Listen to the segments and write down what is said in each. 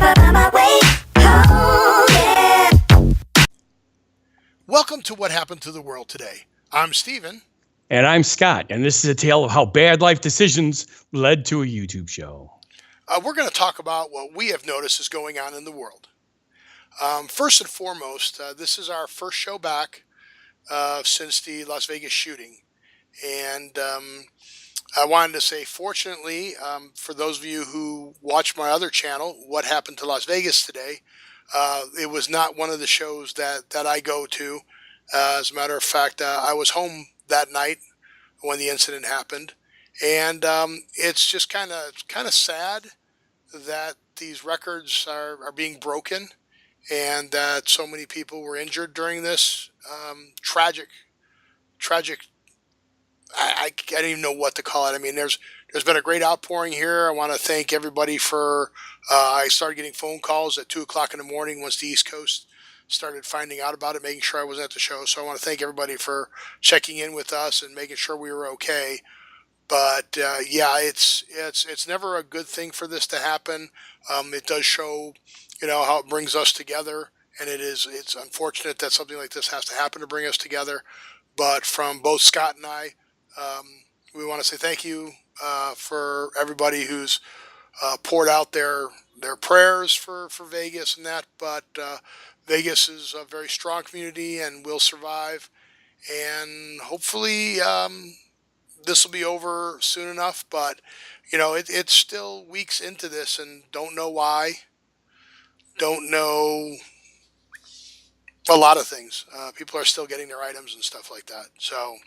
Never find my way home, yeah. Welcome to What Happened to the World Today. I'm Steven. And I'm Scott, and this is a tale of how bad life decisions led to a YouTube show. We're going to talk about what we have noticed is going on in the world. First and foremost, this is our first show back since the Las Vegas shooting. And I wanted to say, fortunately, for those of you who watch my other channel, What Happened to Las Vegas Today, it was not one of the shows that I go to. As a matter of fact, I was home that night when the incident happened. And it's just kind of sad that these records are being broken and that so many people were injured during this tragic. I don't even know what to call it. I mean, there's been a great outpouring here. I want to thank everybody for. I started getting phone calls at 2 o'clock in the morning once the East Coast started finding out about it, making sure I wasn't at the show. So I want to thank everybody for checking in with us and making sure we were okay. But yeah, it's never a good thing for this to happen. It does show, how it brings us together, and it's unfortunate that something like this has to happen to bring us together. But from both Scott and I, um, we want to say thank you for everybody who's poured out their prayers for Vegas and that. But Vegas is a very strong community and will survive. And hopefully this will be over soon enough. But it's still weeks into this, and don't know why. Don't know a lot of things. People are still getting their items and stuff like that. So.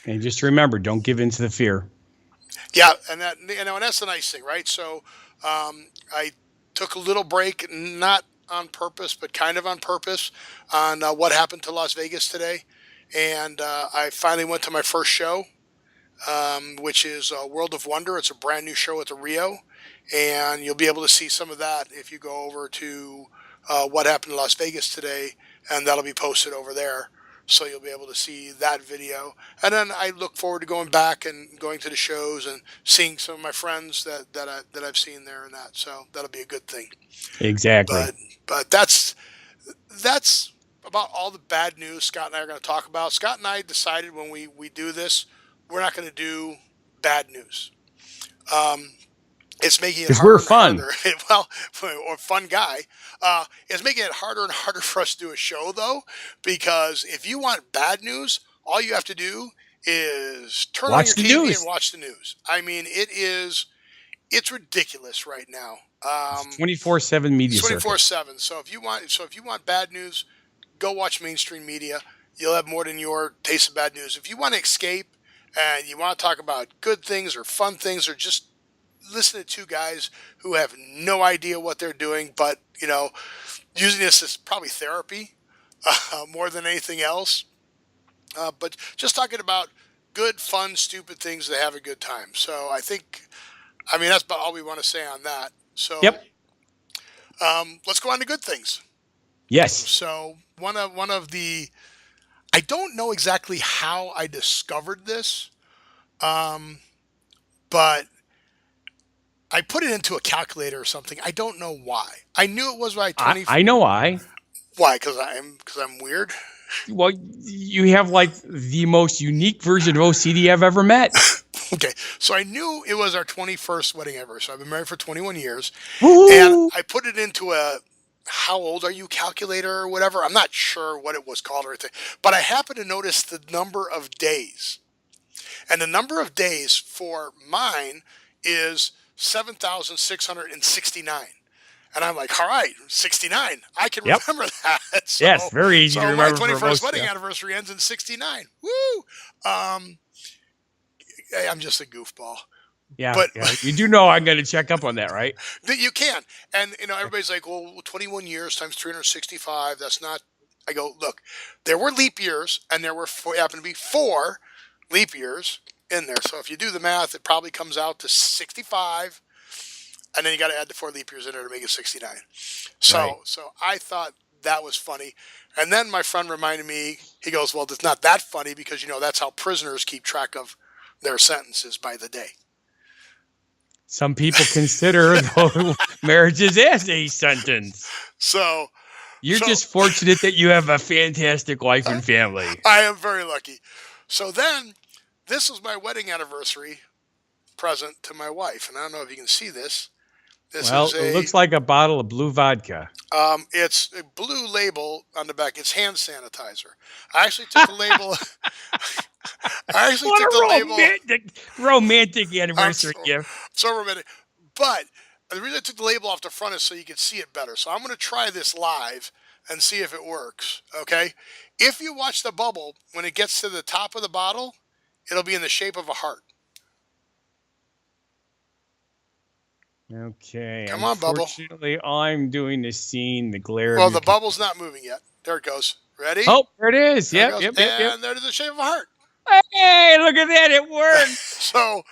And just remember, don't give in to the fear. Yeah, and that's the nice thing, right? So, I took a little break, not on purpose, but kind of on purpose, on what happened to Las Vegas today, and I finally went to my first show, which is World of Wonder. It's a brand new show at the Rio, and you'll be able to see some of that if you go over to what happened to Las Vegas today, and that'll be posted over there. So you'll be able to see that video. And then I look forward to going back and going to the shows and seeing some of my friends that I've seen there and that. So that'll be a good thing. Exactly. But that's about all the bad news Scott and I are going to talk about. Scott and I decided when we do this, we're not going to do bad news. It's making it Because harder we're fun. and harder. Well, or fun guy. It's making it harder and harder for us to do a show, though, because if you want bad news, all you have to do is turn on your TV and watch the news. I mean, it's ridiculous right now. 24/7 media. 24/7. So if you want bad news, go watch mainstream media. You'll have more than your taste of bad news. If you want to escape and you want to talk about good things or fun things or just listen to two guys who have no idea what they're doing, but using this as probably therapy more than anything else. But just talking about good, fun, stupid things to have a good time. So I mean, that's about all we want to say on that. So, Yep. Let's go on to good things. Yes. So one of the, I don't know exactly how I discovered this, but I put it into a calculator or something. I don't know why. I knew it was by 20. I know why. Why? Because I'm weird. Well, you have like the most unique version of OCD I've ever met. Okay, so I knew it was our 21st wedding anniversary. I've been married for 21 years, Woo-hoo! and I put it into a "How old are you?" calculator or whatever. I'm not sure what it was called or anything, but I happened to notice the number of days, and the number of days for mine is 7,669. And I'm like, all right, 69. I can Yep. remember that. So, Yes, very easy to remember. My 21st for most, wedding yeah. anniversary ends in 69. Woo! I'm just a goofball. Yeah, But yeah. You do know I'm going to check up on that, right? that you can. And, everybody's like, well, 21 years times 365, that's not. I go, look, there were leap years, and there happened to be 4 leap years in there. So if you do the math, it probably comes out to 65. And then you got to add the 4 leap years in there to make it 69. So, Right. so I thought that was funny. And then my friend reminded me, he goes, well, it's not that funny because, that's how prisoners keep track of their sentences by the day. Some people consider marriages as a sentence. So You're just fortunate that you have a fantastic wife and family. I am very lucky. So then, this was my wedding anniversary present to my wife, and I don't know if you can see this. This Well, is it looks like a bottle of blue vodka. It's a blue label on the back. It's hand sanitizer. I actually took the label. I actually took the label. Romantic anniversary gift. So romantic. But the reason I took the label off the front is so you can see it better. So I'm going to try this live and see if it works. Okay. If you watch the bubble, when it gets to the top of the bottle, it'll be in the shape of a heart. Okay. Come on, bubble. Unfortunately, I'm doing the scene, the glare. Well, the bubble's not moving yet. There it goes. Ready? Oh, there it is. There it Yep. goes. And there's the shape of a heart. Hey, look at that. It worked. So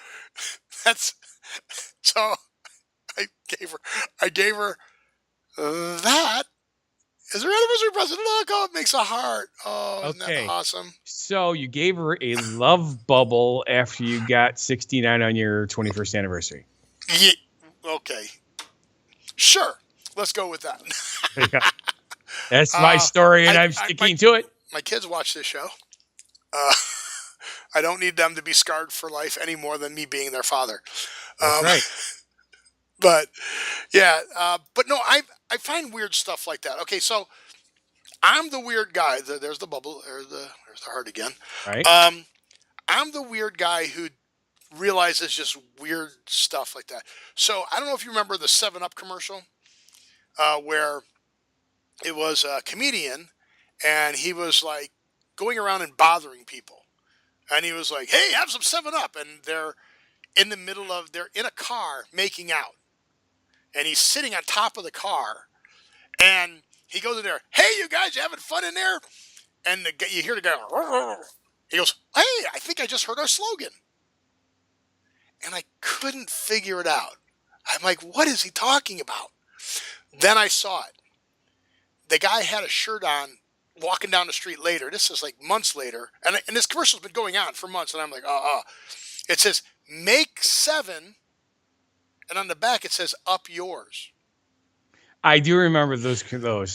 I gave her that as her anniversary present. Look, oh, it makes a heart. Oh, isn't that awesome? So you gave her a love bubble after you got 69 on your 21st anniversary. Yeah. Okay. Sure. Let's go with that. That's my story, and I'm sticking to it. My kids watch this show. I don't need them to be scarred for life any more than me being their father. That's right. But yeah, but no, I find weird stuff like that. Okay, so I'm the weird guy. There's the bubble. There's the heart again. Right. I'm the weird guy who realizes just weird stuff like that. So I don't know if you remember the 7-Up commercial, where it was a comedian and he was like going around and bothering people. And he was like, "Hey, have some 7-Up." And they're in a car making out. And he's sitting on top of the car. And he goes in there, "Hey, you guys, you having fun in there?" And you hear the guy, he goes, "Hey, I think I just heard our slogan." And I couldn't figure it out. I'm like, what is he talking about? Then I saw it. The guy had a shirt on walking down the street later. This is like months later. And this commercial's been going on for months. And I'm like, It says, "Make 7." And on the back, it says, "Up yours." I do remember those.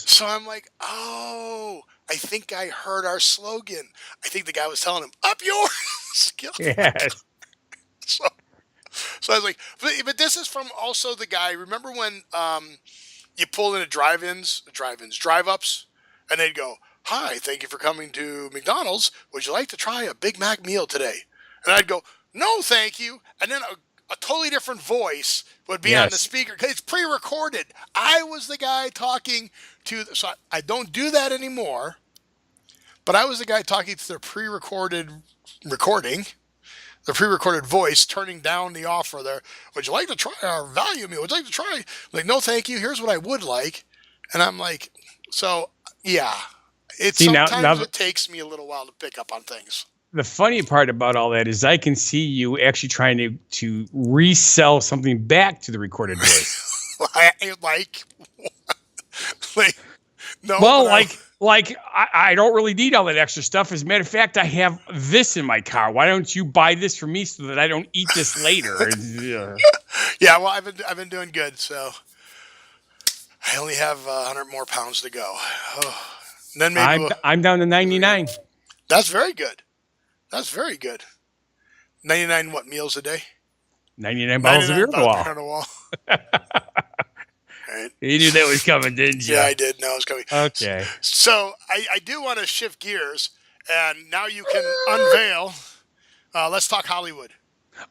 So I'm like, oh, I think I heard our slogan. I think the guy was telling him, "Up yours." Yes. So I was like, but this is from also the guy. Remember when you pull into drive-ups, and they'd go, "Hi, thank you for coming to McDonald's. Would you like to try a Big Mac meal today?" And I'd go, "No, thank you." And then a totally different voice would be on the speaker. It's pre-recorded. I was the guy talking to. So I don't do that anymore. But I was the guy talking to the pre-recorded recording. The pre-recorded voice turning down the offer there. "Would you like to try our value meal? Would you like to try?" Like, "No, thank you. Here's what I would like." And I'm like, so yeah, sometimes it takes me a little while to pick up on things. The funny part about all that is I can see you actually trying to resell something back to the recorded voice. No. Well, I don't really need all that extra stuff. As a matter of fact, I have this in my car. Why don't you buy this for me so that I don't eat this later? Yeah, well, I've been doing good, so I only have 100 more pounds to go. Oh. Then maybe I'm down to 99. That's very good. That's very good. 99 what meals a day? 99 bottles of beer on the wall. Right. You knew that was coming, didn't you? Yeah, I did know it was coming. Okay. So I do want to shift gears, and now you can unveil. Let's talk Hollywood.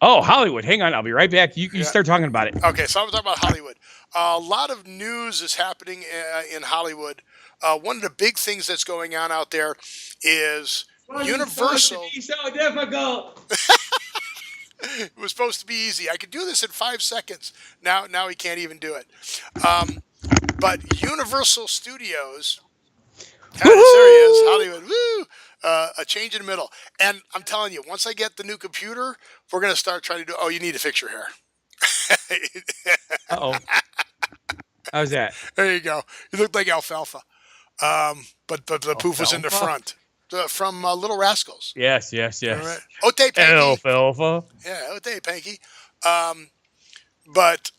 Oh, Hollywood. Hang on. I'll be right back. You start talking about it. Okay, so I'm talking about Hollywood. A lot of news is happening in Hollywood. One of the big things that's going on out there is Universal. So difficult. It was supposed to be easy. I could do this in 5 seconds. Now he can't even do it. But Universal Studios, there he is, Hollywood. Woo! A change in the middle. And I'm telling you, once I get the new computer, we're going to start trying to do. Oh, you need to fix your hair. Uh-oh. How's that? There you go. You look like alfalfa. But the poof was in the front. From Little Rascals. Yes. Right. Ote Panky. Alfalfa. Yeah, Ote Panky. But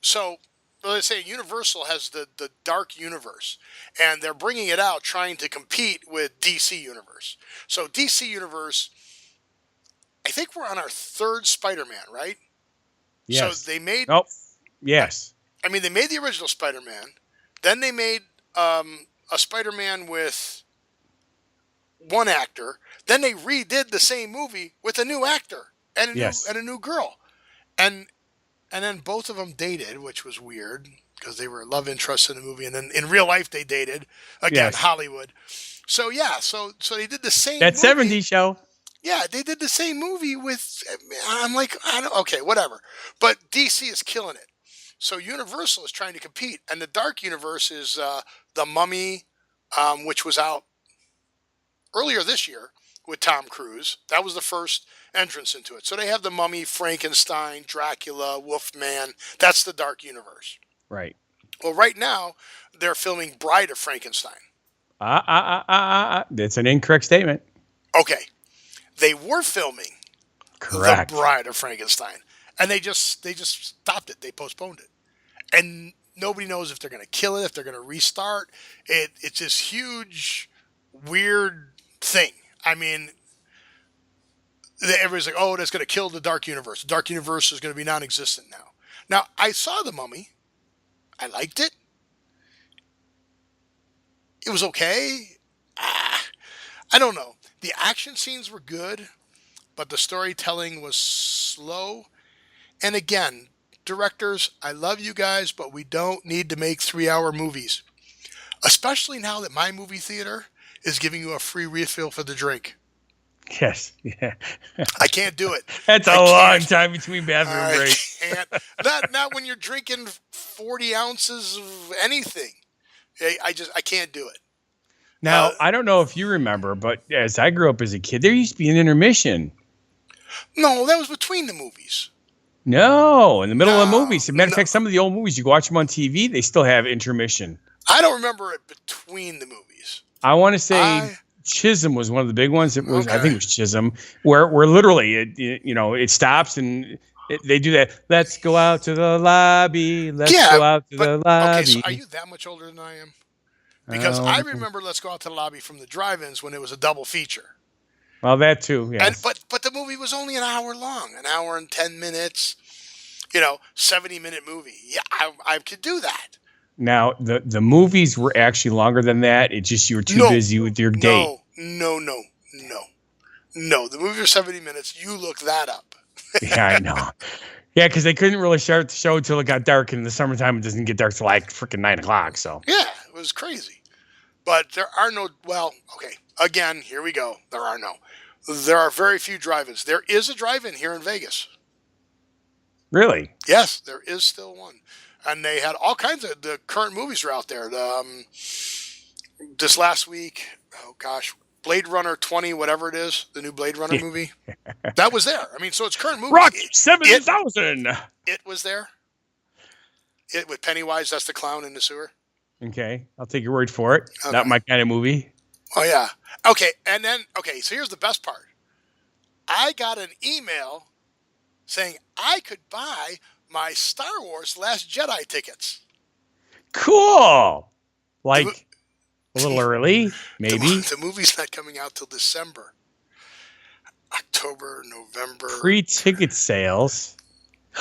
so let's say Universal has the Dark Universe, and they're bringing it out trying to compete with DC Universe. So DC Universe, I think we're on our third Spider-Man, right? So Yes. they made, Nope. Yes. I mean, they made the original Spider-Man, then they made a Spider-Man with one actor, then they redid the same movie with a new actor Yes. and a new girl, and and then both of them dated, which was weird because they were love interests in the movie, and then in real life they dated again, Yes. Hollywood. So yeah, so they did the same That movie. 70s show. Yeah, they did the same movie with. I'm like, I don't. Okay, whatever. But DC is killing it. So Universal is trying to compete, and the Dark Universe is the Mummy, which was out earlier this year with Tom Cruise. That was the first entrance into it. So they have the Mummy, Frankenstein, Dracula, Wolfman. That's the Dark Universe. Right. Well, right now they're filming Bride of Frankenstein. That's an incorrect statement. Okay, they were filming Correct. the Bride of Frankenstein, and they just stopped it. They postponed it, and nobody knows if they're going to kill it, if they're going to restart it. It's this huge, weird thing. I mean, everybody's like, "Oh, that's going to kill the Dark Universe. The Dark Universe is going to be non-existent now." Now, I saw the Mummy. I liked it. It was okay. Ah, I don't know. The action scenes were good, but the storytelling was slow. And again, directors, I love you guys, but we don't need to make 3 hour movies, especially now that my movie theater is giving you a free refill for the drink. Yes. Yeah. I can't do it. That's a I long can't. time between bathroom I breaks. can't. Not when you're drinking 40 ounces of anything. I can't do it. Now, I don't know if you remember, but as I grew up as a kid, there used to be an intermission. No, that was between the movies. No, in the middle of the No, movies. As a matter of no. fact, some of the old movies, you watch them on TV, they still have intermission. I don't remember it between the movies. I want to say I Chisholm was one of the big ones. It was, I Okay. think it was Chisholm, where literally it stops and they do that. Let's go out to the lobby. Let's Yeah, go out to the but lobby. okay. So are you that much older than I am? Because I Um, remember Let's Go Out to the Lobby from the drive-ins when it was a double feature. well, that too. And Yes. but the movie was only an hour long, an hour and 10 minutes. 70-minute movie. Yeah, I could do that. Now the movies were actually longer than that. It's just you were too No, busy with your date. No. The movie was 70 minutes. You look that up. Yeah, I know. Yeah, because they couldn't really start the show until it got dark. In the summertime, it doesn't get dark till like freaking 9 o'clock. So Yeah, it was crazy. But there are no. Well, okay. Again, here we go. There are no. There are very few drive-ins. There is a drive-in here in Vegas. really, Yes, there is still one, and they had all kinds of the current movies are out there. This last week, oh gosh, Blade Runner 20, whatever it is, the new Blade Runner movie, that was there. I mean, so it's current movies. Rocky 7,000. It was there. It with Pennywise, that's the clown in the sewer. Okay, I'll take your word for it. Okay. Not my kind of movie. Oh yeah. Okay, and then so here's the best part. I got an email saying I could buy my Star Wars Last Jedi tickets. Cool. The Like mo- a little early, The, maybe. the movie's not coming out till December, October, November. Pre-ticket sales.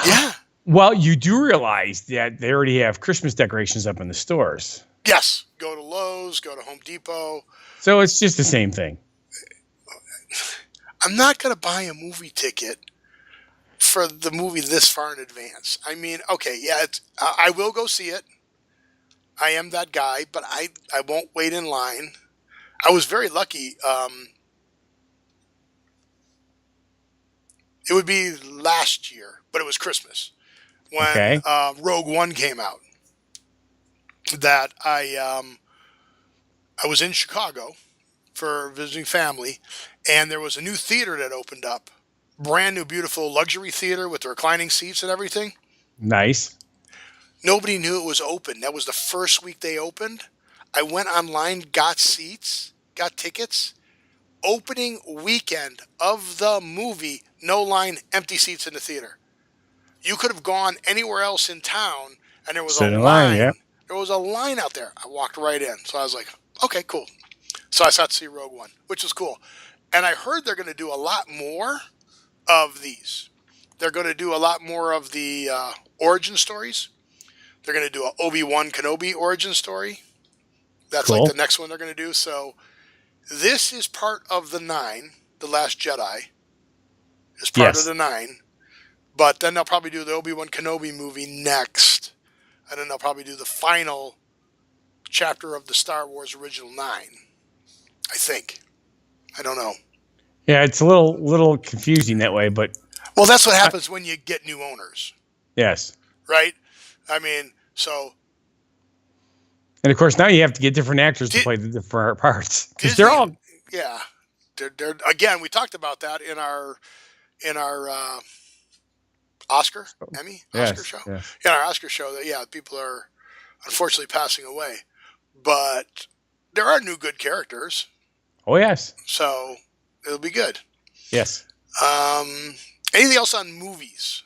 Yeah. Well, you do realize that they already have Christmas decorations up in the stores. Yes. Go to Lowe's. Go to Home Depot. So it's just the same thing. I'm not going to buy a movie ticket for the movie this far in advance. I mean, okay, yeah, I will go see it. I am that guy, but I won't wait in line. I was very lucky. It would be last year, but it was Christmas when Okay. Rogue One came out. That I was in Chicago for visiting family, and there was a new theater that opened up, brand new, beautiful luxury theater with the reclining seats and everything. Nice. Nobody knew it was open. That was the first week they opened. I went online, got seats, got tickets. Opening weekend of the movie, no line, empty seats in the theater. You could have gone anywhere else in town, and there was Sit a in line. line, yep. There was a line out there. I walked right in. So I was like, okay, cool. So I got to see Rogue One, which was cool. And I heard they're going to do a lot more of these. They're going to do a lot more of the origin stories. They're going to do an Obi-Wan Kenobi origin story. That's Cool. like the next one they're going to do. So this is part of the 9, The Last Jedi. Is part Yes. of the 9. But then they'll probably do the Obi-Wan Kenobi movie next. And then they'll probably do the final chapter of the Star Wars original 9. I think. I don't know. Yeah, it's a little confusing that way, but Well, that's what happens when you get new owners, yes. right? I mean, so And of course, now you have to get different actors to Di- play the different parts because they're Disney- all yeah. They're again, we talked about that in our Oscar, Emmy, Oscar yes, show. yes. In our Oscar show, that people are unfortunately passing away, but there are new good characters, Oh yes, so it'll be good. yes. Anything else on movies?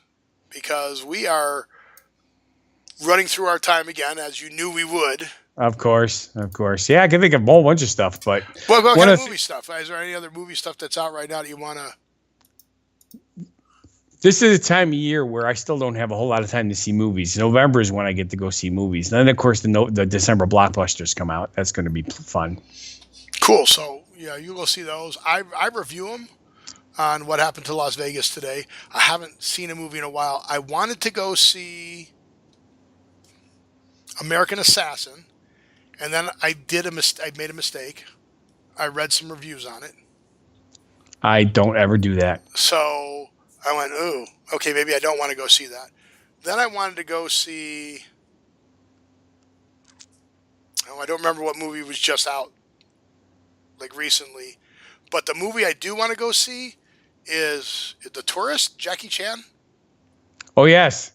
Because we are running through our time again, as you knew we would. Of course. Yeah, I can think of a whole bunch of stuff, but What One kind of of- movie stuff? Is there any other movie stuff that's out right now that you want to? this is a time of year where I still don't have a whole lot of time to see movies. November is when I get to go see movies. Then, of course, the December blockbusters come out. That's going to be fun. Cool. So yeah, you go see those. I review them on What Happened to Las Vegas today. I haven't seen a movie in a while. I wanted to go see American Assassin, and then I made a mistake. I read some reviews on it, I don't ever do that. so I went, "Ooh, okay, maybe I don't want to go see that." Then I wanted to go see. Oh, I don't remember what movie was just out, like recently, but the movie I do want to go see is The Tourist, Jackie Chan. Oh yes,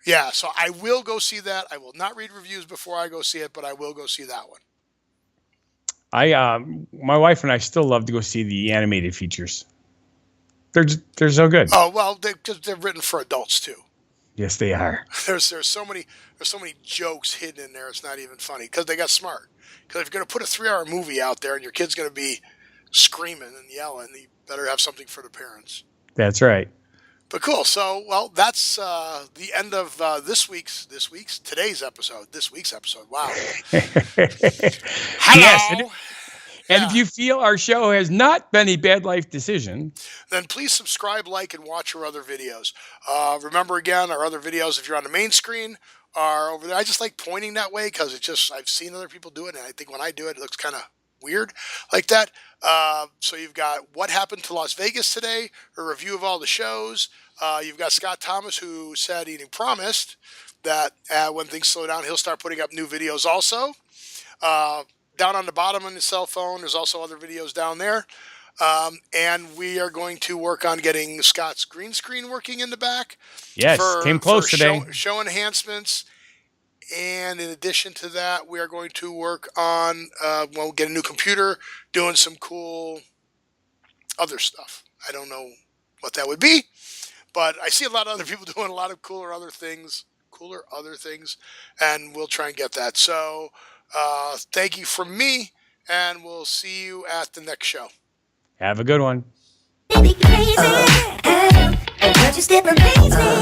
Yeah, so I will go see that. I will not read reviews before I go see it, but I will go see that one. my wife and I still love to go see the animated features. They're so good. Oh well, they're written for adults too. Yes, they are. There's so many jokes hidden in there. It's not even funny because they got smart. Because if you're going to put a 3-hour movie out there and your kid's going to be screaming and yelling, you better have something for the parents. That's right. But cool. So, well, that's the end of today's episode. This week's episode. Wow. Hello. Yes, and if you feel our show has not been a bad life decision, Then please subscribe, like, and watch our other videos. Remember again, our other videos, if you're on the main screen, are over there. I just like pointing that way because I've seen other people do it, and I think when I do it, it looks kind of weird like that. So you've got What Happened to Las Vegas today, a review of all the shows. You've got Scott Thomas, who said he promised that when things slow down, he'll start putting up new videos also. Down on the bottom on the cell phone, there's also other videos down there. And we are going to work on getting Scott's green screen working in the back. yes, came close today. Show enhancements. And in addition to that, we are going to work on, we'll get a new computer, doing some cool other stuff. I don't know what that would be, but I see a lot of other people doing a lot of cooler other things, and we'll try and get that. So thank you from me, and we'll see you at the next show. Have a good one. Baby crazy, but you still amaze me.